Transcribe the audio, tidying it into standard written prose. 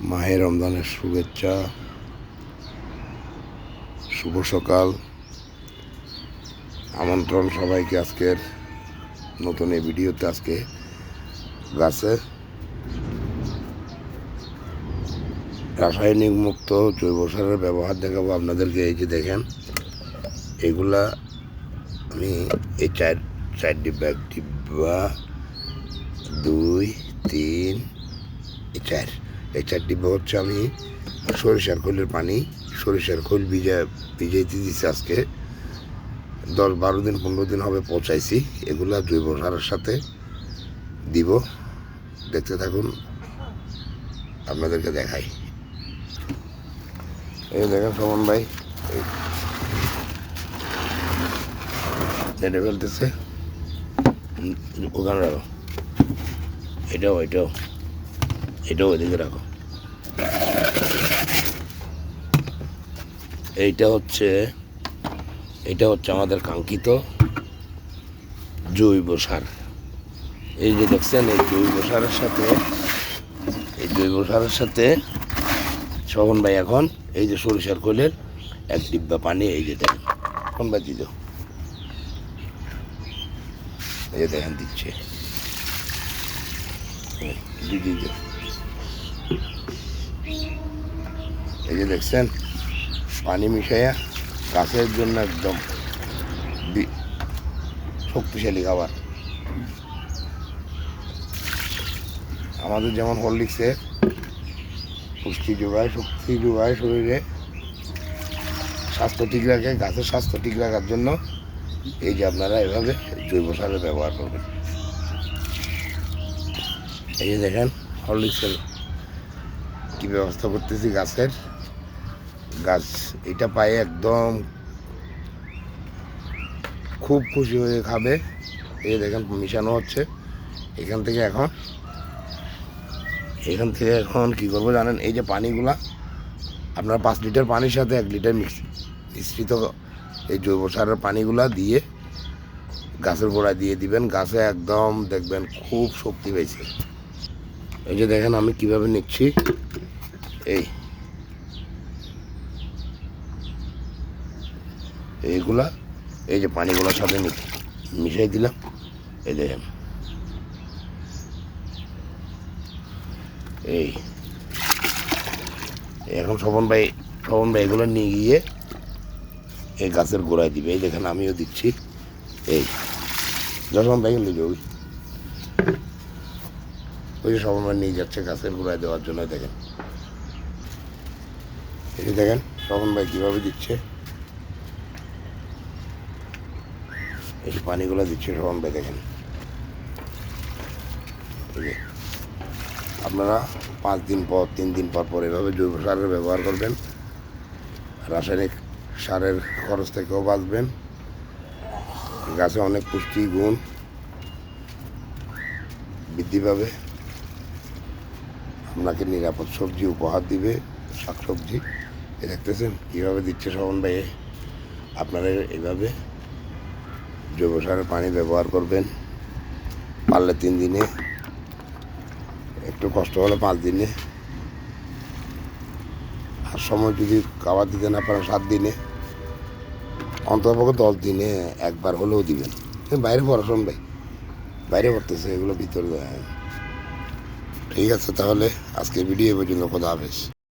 মাহে রমজানের শুভেচ্ছা, শুভ সকাল, আমন্ত্রণ সবাইকে আজকের নতুন এই ভিডিওতে। আজকে গাছে রাসায়নিক মুক্ত জৈব সারের ব্যবহার দেখাবো আপনাদেরকে। এই যে দেখেন, এগুলা আমি এই চার ডিব্বা, এক ডিব্বা, 2, 3, এই চার ডিব্বা হচ্ছে আমি সরিষার খোলের পানি, সরিষার খোল ভিজাইতে দিচ্ছি। আজকে 10-12 দিন 15 দিন হবে পচাইছি। এগুলা জৈব সারের সাথে দিব, দেখতে থাকুন, আপনাদেরকে দেখাই। এই দেখেন সমন ভাই নেটে ফেলতেছে, ওখানে রাখো, এটাও ওইদিকে রাখো। এইটা হচ্ছে আমাদের কাঙ্ক্ষিত জৈব সার। এই যে দেখছেন, এই জৈব সারের সাথে শোভন ভাই এখন এই যে সরিষার খোলের 1 ডিব্বা পানি, এই যে দেখেন কোন ভাই দিত, এই যে দেখেন দিচ্ছে, এই যে দেখছেন পানি মিশাইয়া গাছের জন্য একদম শক্তিশালী খাবার। আমাদের যেমন হরলিক্সে পুষ্টি যোগায়, শক্তি যোগায়, শরীরে স্বাস্থ্য ঠিক রাখে, গাছের স্বাস্থ্য ঠিক রাখার জন্য এই যে আপনারা এভাবে জৈব সারের ব্যবহার করবেন। এই যে দেখেন হরলিক্সের কী ব্যবস্থা করতেছি গাছের, গাছ এটা পায়ে একদম খুব খুশি হয়ে খাবে। এই দেখেন মিশানো হচ্ছে। এখান থেকে এখন কী করবো জানেন, এই যে পানিগুলা আপনার 5 লিটার পানির সাথে 1 লিটার মিশ্রিত এই জৈব সারের পানিগুলা দিয়ে গাছের গোড়ায় দিয়ে দিবেন। গাছে একদম দেখবেন খুব শক্তি পেয়েছে। এই যে দেখেন আমি কিভাবে নিচ্ছি, এইগুলা এই যে পানিগুলোর সাথে মিশাই দিলাম। এই দেখেন এখন শোভন ভাই এগুলো নিয়ে গিয়ে এই গাছের গোড়ায় দিবে। এই দেখেন আমিও দিচ্ছি। এই যশোভন ভাই কিন্তু ওই যে শোভন ভাই নিয়ে যাচ্ছে গাছের গোড়ায় দেওয়ার জন্য। দেখেন এই যে দেখেন শোভন ভাই কীভাবে দিচ্ছে, এই পানিগুলো দিচ্ছে শোভন ভাই। দেখেন আপনারা 5 দিন পর 3 দিন পর এভাবে জৈব সারের ব্যবহার করবেন। রাসায়নিক সারের খরচ থেকেও বাঁচবেন। গাছে অনেক পুষ্টি গুণ বৃদ্ধি পাবে, আপনাকে নিরাপদ সবজি উপহার দিবে, শাকসবজি। দেখতেছেন কীভাবে দিচ্ছে শোভন ভাই। আপনারা এইভাবে জৈব সারের পানি ব্যবহার করবেন, পারলে 3 দিনে, একটু কষ্ট হলে 5 দিনে, আর সময় যদি খাবার দিতে না পারেন 7 দিনে, অন্ততপক্ষে 10 দিনে একবার হলেও দিবেন। বাইরে পড়াশোনা ভাই, বাইরে পড়তেছে, এগুলো ভিতরে। ঠিক আছে, তাহলে আজকের ভিডিও পর্যন্ত, খোদা হাফেজ।